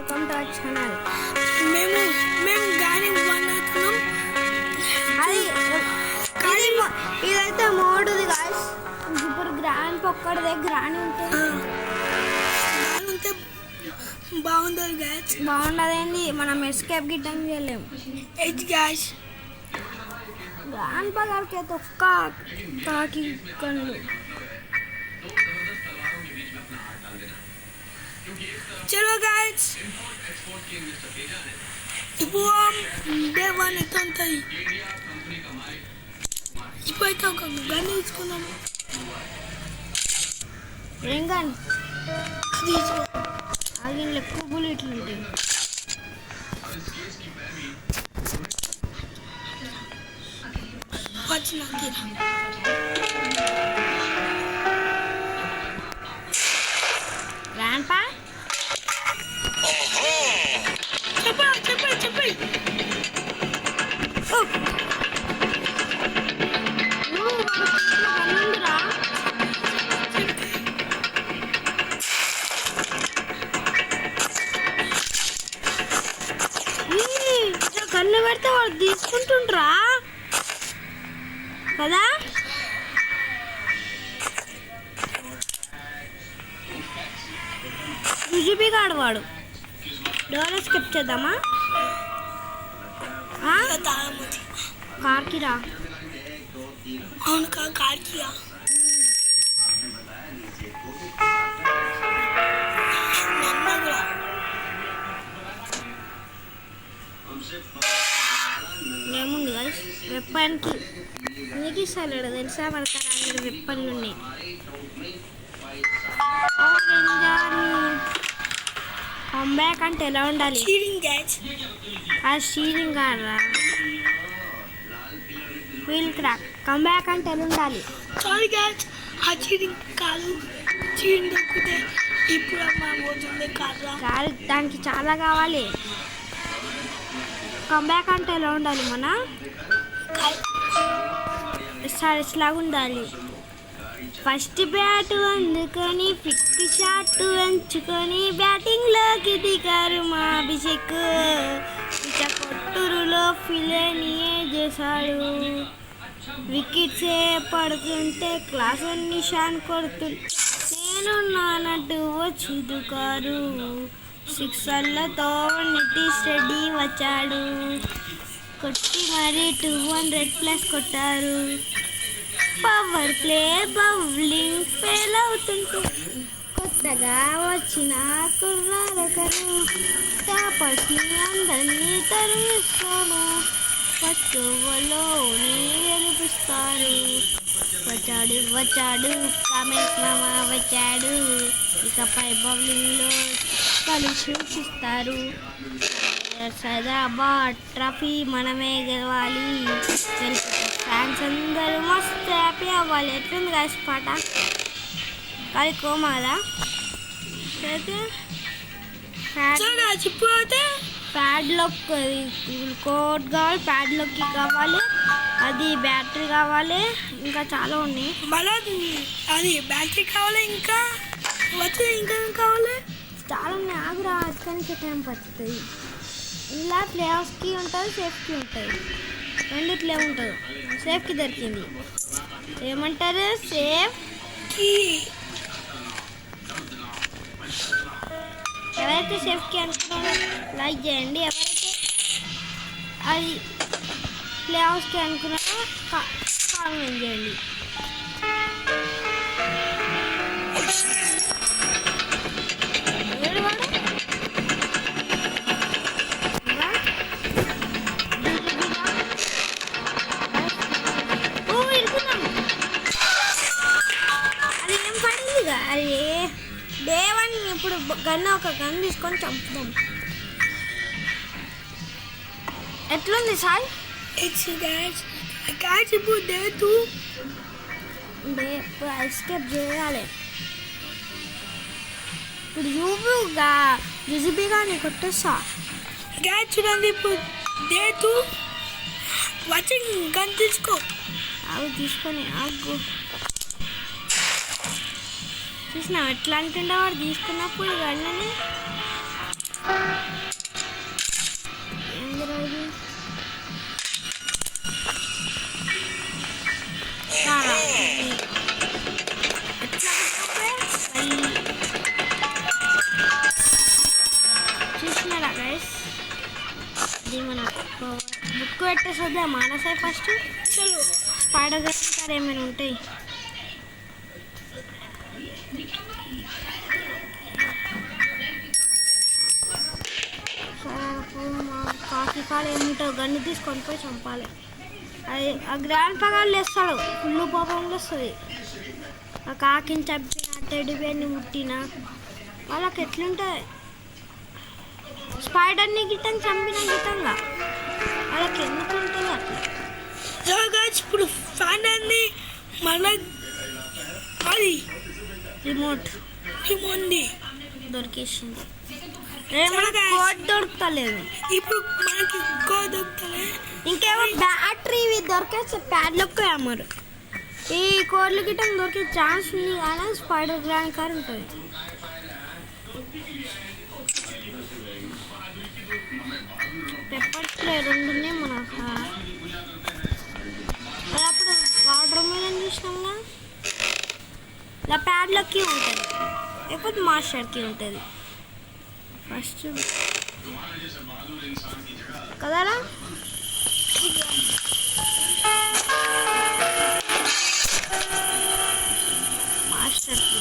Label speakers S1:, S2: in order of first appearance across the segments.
S1: Welcome to our channel.
S2: మేము గాని వండుతున్నాం.
S1: ఇదైతే మోడుది గాయస్. ఇప్పుడు గ్రాండ్ పొక్కడిదే గ్రాండ్ ఉంటే
S2: బాగుంటుంది గాయస్.
S1: బాగుండదేంది, మనం ఎస్కేప్ గిట్టం చేయలేము.
S2: గాయస్
S1: గ్రాండ్ పగారికి తొక్క కాకి కళ్ళు.
S2: चलो गाइस ఇప్పుడు డే 1 ఎంత ఉంటుంది. ఇప్పుడైతే ఒక గన్ తీసుకున్నాము.
S1: ఏం గన్ అది ఎక్కువ బుల్లెట్లు ఉంటాయి.
S2: వచ్చిన
S1: గ్రాండ్ పా
S2: చెప్పండి
S1: కన్ను పెడితే వాళ్ళు తీసుకుంటుండ్రా కదా. రుజుబీగా ఆడవాడు. డోర్ స్కిప్ చేద్దామా? కార్కి రా.
S2: అవును కార్కి రా.
S1: ఏముంది కదా వెప్పన్కి నీకు ఇస్తాడు తెలుసా. మనకు అందరు వెప్పన్లు ఉన్నాయి. కంబ్యాక్ అంటే ఎలా ఉండాలి? ఆ షీరింగ్ కాదురా, వీల్ క్రాక్. కంబ్యాక్ అంటే ఎలా ఉండాలి?
S2: సారీ గాయ్స్, ఆ చీరింగ్ కాదు. చీరింగ్ దొరికితే ఇప్పుడు మా పోతుంది కాదు.
S1: దానికి చాలా కావాలి. కంబ్యాక్ అంటే ఎలా ఉండాలి? మన స్టార్స్ లాగా ఉండాలి. ఫస్ట్ బ్యాట్ అందుకొని ఫిక్ షాట్ ఎంచుకొని బ్యాటింగ్లోకి దిగారు మా అభిషేక్. ఇక కొట్టూరులో ఫిలేనియే చేశాడు. వికెట్సే పడుతుంటే క్లాస్ నిషాన్ కొడుతుంటే నేను నానట్టు వచ్చి దుకారు. సిక్సర్లతో నితీష్ రెడ్డి వచ్చాడు. కొట్టి మరి 200+ కొట్టారు. పవర్ ప్లే బౌలింగ్ ఫెయిల్ అవుతుంటే కొత్తగా వచ్చిన కుర్రాలకరు టాపర్స్ని అందరినీ తరిమిస్తాను. ఫస్ట్ ఓవర్లోని గెలిపిస్తారు. వచ్చాడు కామెంట్స్ మామ వచ్చాడు. ఇకపై బౌలింగ్లో కలిసి చూపిస్తారు. హైదరాబాద్ ట్రోఫీ మనమే గెలవాలి. ఫ్యాన్స్ అందరూ మస్తు హ్యాపీ అవ్వాలి. ఎట్లుంది కాసి పాట కానీ కోమ కదా. అయితే ప్యాడ్లాక్ కోట్ కావాలి, ప్యాడ్లాక్కి కావాలి, అది బ్యాటరీ కావాలి, ఇంకా చాలా ఉన్నాయి.
S2: మళ్ళీ అది బ్యాటరీ కావాలి, ఇంకా వచ్చి ఇంకా కావాలి
S1: చాలా ఉన్నాయి. ఆగురా అక్కడికి టైం పడుతుంది. ఇలా ప్లే ఆఫ్కి ఉంటుంది, సేఫ్కి ఉంటుంది. రెండిట్లే ఉంటుంది. సేఫ్కి దొరికింది. ఏమంటారు? సేఫ్కి. ఎవరైతే సేఫ్కి అనుకున్నారో లైక్ చేయండి. ఎవరైతే అది ప్లే ఆఫ్కి అనుకున్నారో కామెంట్ చేయండి. అరే డే 1 ఇప్పుడు ఒక గన్ తీసుకొని చంపుదాం. ఎట్లుంది సార్?
S2: ఇప్పుడు డే 2
S1: ఇప్పుడు ఎస్కేప్ చేయాలి. ఇప్పుడు రుజుబీగా నీకు కొట్టేస్తా.
S2: చూడండి ఇప్పుడు డే 2 వచ్చి గన్ తీసుకో.
S1: అవి తీసుకొని ఆగు. చూసినా ఎట్లా అంటుండే వాడు తీసుకున్నప్పుడు ఇవన్నీ గైస్ ఇది మన బుక్ పెట్టేసొద్దా మానసాయి ఫస్ట్
S2: చలో
S1: స్పైడర్ గారు ఏమైనా ఉంటాయి సరే మా కాకి కాలు ఏముంటావు గన్ను తీసుకొని పోయి చంపాలి అది ఆ గ్రాండ్ పగాళ్ళు వేస్తాడు ఫుల్ కోపంలో వస్తుంది ఆ కాకిని చంపిన టెడ్డీ బేర్ని ముట్టిన వాళ్ళకి ఎట్లుంటుంది స్పైడర్ని గిట్టం చంపిన గిట్టంగా వాళ్ళకి ఎందుకు ఉంటుంది అట్లా
S2: ఇప్పుడు ఫ్యాన్ అన్ని మన అది
S1: రిమోట్ దొరికేసింది కోడ్ దొరుకుతలేదు
S2: ఇప్పుడు మనకి కోడ్ దొరుకుతలే
S1: ఇంకేమో బ్యాటరీ ఇవి దొరికేస్తే ప్యాడ్లకు అమ్మరు ఈ కోడ్లు గిట్టం దొరికే ఛాన్స్ ఉంది కానీ స్పైడర్ గ్రాండ్ కార్ ఉంటుంది పెప్పర్ స్ప్రే 2 ఉన్నాయి మనకు అప్పుడు వాటర్ మిలన్ చూసినాంగా ఇలా ప్యాడ్లకి ఉంటుంది లేకపోతే మాస్టర్కి ఉంటుంది ఫస్ట్ కదరా మాస్టర్కి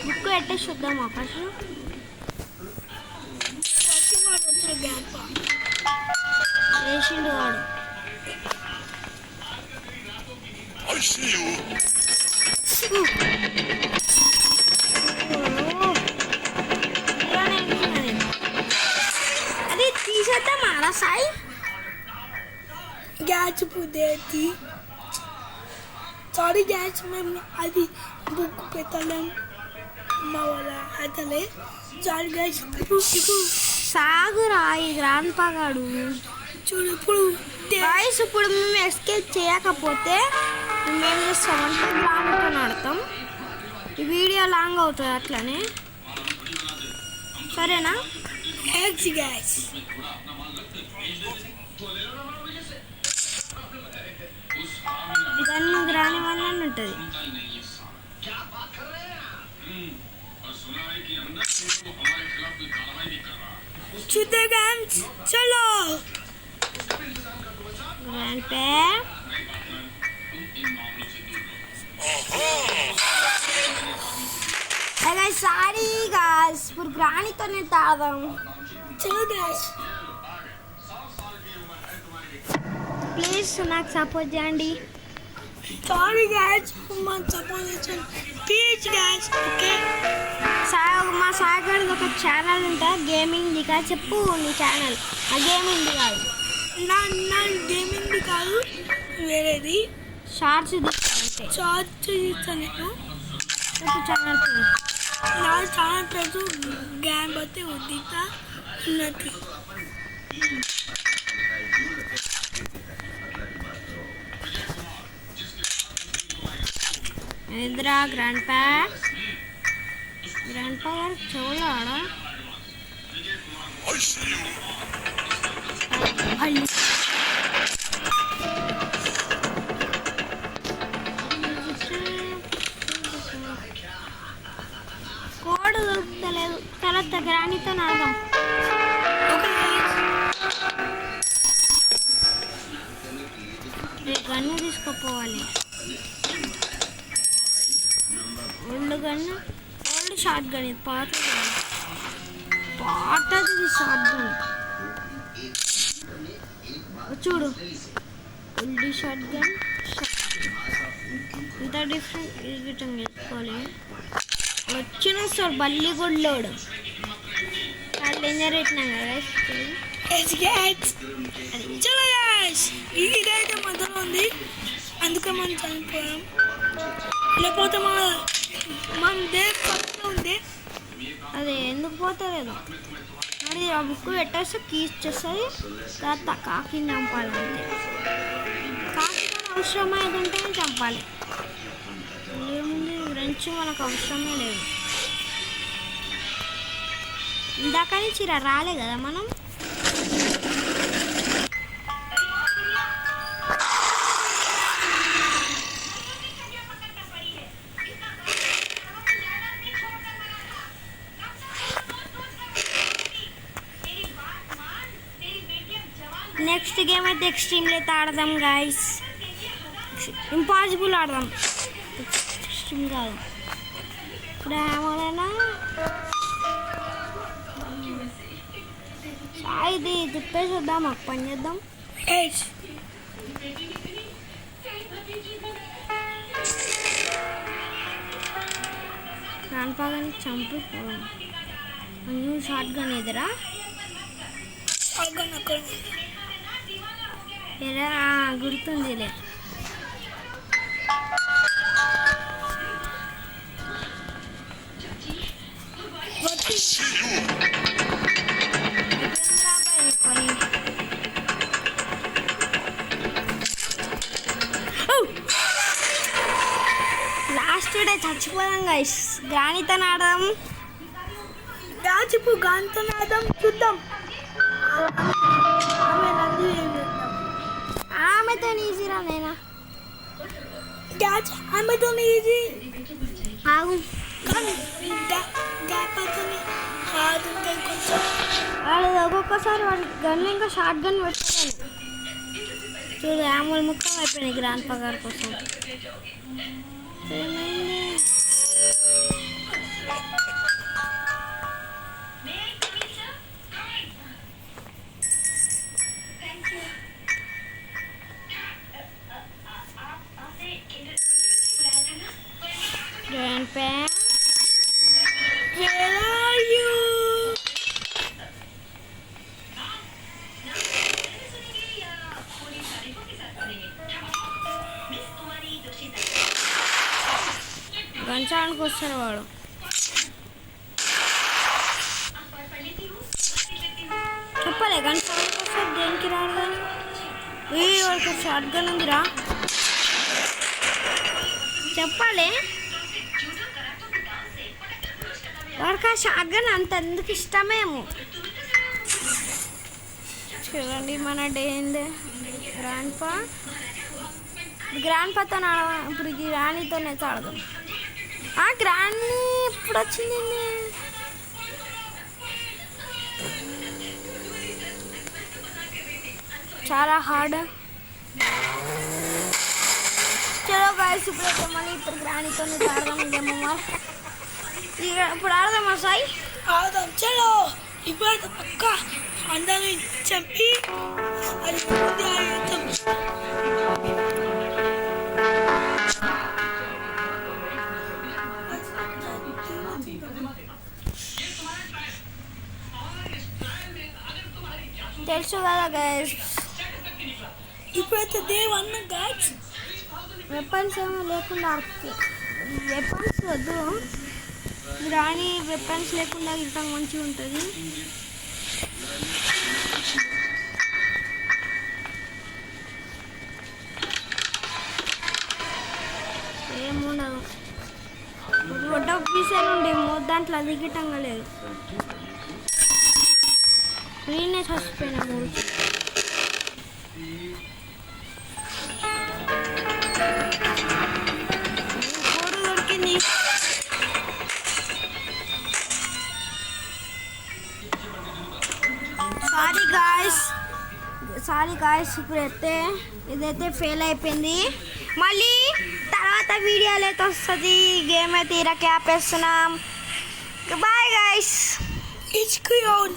S1: బుక్ పెట్టేసి చూద్దామా ఫస్ట్ వేసిండు వాడు అది తీసేద్దామా రా సాయి
S2: గ్యాస్ పుదేది సారీ గ్యాస్ మేము అది బుక్ పెట్టలేం మా వాళ్ళ అతలే సారీ గ్యాస్ ఇప్పుడు
S1: సాగురా ఈ గ్రాండ్ పగాడు
S2: చూడు ఇప్పుడు
S1: గాయ్స్ ఇప్పుడు మేము ఎస్కేప్ చేయకపోతే మేము ఏం చేస్తామంటే గ్రాండ్తో ఆడతాం ఈ వీడియో లాంగ్ అవుతుంది అట్లనే సరేనా
S2: ఎగ్స్ గ్యాస్
S1: గన్ను గ్రాని వల్ల ఉంటుంది
S2: చూద్దా గన్స్ చలో
S1: గ్రాండ్ పే సారీ గాస్ ఇప్పుడు గ్రానితోనే తాదాం
S2: చలో గ్యాస్
S1: ప్లీజ్ నాకు సపోర్ట్ చేయండి
S2: సారీ గ్యాస్ మా సపోర్ట్ చేయండి ప్లీజ్ గ్యాస్ ఓకే
S1: మా సాగర్ది ఒక ఛానల్ ఉంటుంది గేమింగ్ది కాదు చెప్పు నీ ఛానల్ ఆ గేమింగ్ది కాదు
S2: నా గేమింగ్ది కాదు వేరేది
S1: షార్ట్స్ తీసుకుంటే
S2: చార్జ్ చేస్తాను నేను
S1: చెప్పు ఛానల్
S2: నా ఛానల్ పేరు గ్యాన్ బట్టి ఉద్దిత ఉన్నది
S1: ఇంద్రా గ్రాండ్ పా గారు చెవులు ఆడ కోడ్ దొరుకుతలేదు తర్వాత గ్రానీతో ఆడదాం గన్ను తీసుకుపోవాలి old gun old short gun ఇది పాతది షార్ట్ గన్ చూడు ఓల్డ్ షార్ట్ గన్ ఇంత డిఫరెంట్ రిటర్న్ చేసుకోవాలి వచ్చిన సార్ బల్లిగుడ్లోడు చాలా డేంజర్ పెట్టినాం కదా
S2: చలో గ్యాస్ ఇదైతే మధ్యలో ఉంది అందుకే మనం చనిపోయాం లేకపోతే మన పక్కన ఉంది
S1: అది ఎందుకు పోతలేదు అది ఆ బుక్ పెట్టేస్తే కీస్ చేస్తుంది తర్వాత కాకిని చంపాలంటే కాకి అవసరమైంది ఉంటే చంపాలి ఏముంది ఫ్రెండ్స్ మనకు అవసరమే లేదు ఇందాక నుంచి రాలే కదా మనం నెక్స్ట్ గేమ్ అయితే ఎక్స్ట్రీమ్లో అయితే ఆడదాం గాయస్. ఇంపాసిబుల్ ఆడదాం, ఎక్స్ట్రీమ్ కాదు. ఇప్పుడు ఏమైనా ఇది తిప్పేసి వద్దాం, మాకు పని చేద్దాం. కాన్పాగాని చంపు నువ్వు షార్ట్ గన్ ఎదురా ఎలా గుర్తుందిలే. లాస్ట్ డే చచ్చిపోదాం గైస్, గ్రానీతో ఆడదాం.
S2: రాచిపు గాంతో ఆడదాం, చూద్దాం.
S1: ఆమెతో ఈజీరా నేనా
S2: ఆమెతో ఈజీ
S1: ఆగు. వాళ్ళు ఒక్కొక్కసారి వాడి గన్లు ఇంకా షార్ట్ గన్ పెట్టాను చూడు. యాములు ముఖం అయిపోయినాయి గ్రాండ్ పగార్ కోసం. Grandpa,
S2: where are you?
S1: గంచానికి వస్తాడు వాడు. చెప్పలే గంచానికి వస్తాడు, దేనికి రాడు కానీ. వాడికి షార్ట్ గన్ ఉందిరా, చెప్పాలి. వాడికి ఆ షార్ట్ గన్ అంత ఎందుకు ఇష్టమేమో. చూడండి మన డేందే గ్రాండ్ పాతో ఇప్పుడు గ్రానీతోనే ఆడదాం. గ్రాండ్ ఇప్పుడు వచ్చింది, చాలా హార్డ్. చలో గాయస్, ఇప్పుడైతే మళ్ళీ ఇప్పుడు గ్రానీతోనే ఆడదాం. ఇంకేమో ఇప్పుడు ఆడదామా సాయి?
S2: ఆడదాం చలో. ఇప్పుడైతే పక్క అందరిని చంపి అది ఆడతాం.
S1: తెలుసు కదా గైస్,
S2: ఇప్పుడైతే డే 1 గైస్.
S1: వెపన్స్ ఏమో లేకుండా వెపన్స్ వద్దు, రాని వెపన్స్ లేకుండా ఇంత మంచిగా ఉంటుంది. ఏముండదు, ఒడ్డ పీసే నుండి దాంట్లో దిగటంగా లేదు. నేనే చచ్చిపోయినా మూడు. దొరికింది. సారీ గాయస్ ఇప్పుడైతే ఇదైతే ఫెయిల్ అయిపోయింది. మళ్ళీ తర్వాత వీడియోలు అయితే వస్తుంది. గేమ్ అయితే ఇలా క్యాప్ వేస్తున్నాం. Bye guys.
S2: It's cute.